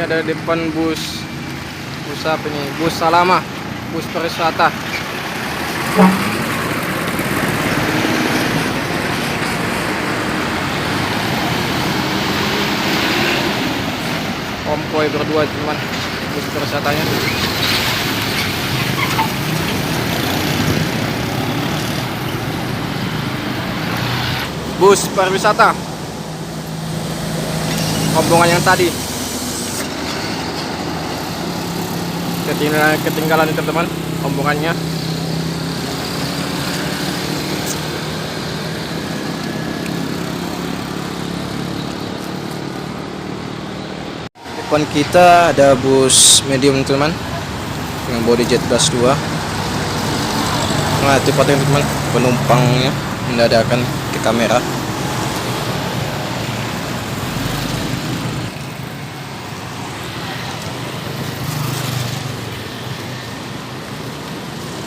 ada di depan bus apa ini? Bus Salama, bus pariwisata. Konvoy berdua teman, bus pariwisatanya. Bus pariwisata rombongan yang tadi ketinggalan nih teman-teman, rombongannya. Depan kita ada bus medium teman, dengan body jet class 2. Nah, cepatnya teman, penumpangnya mendadakan ke kamera.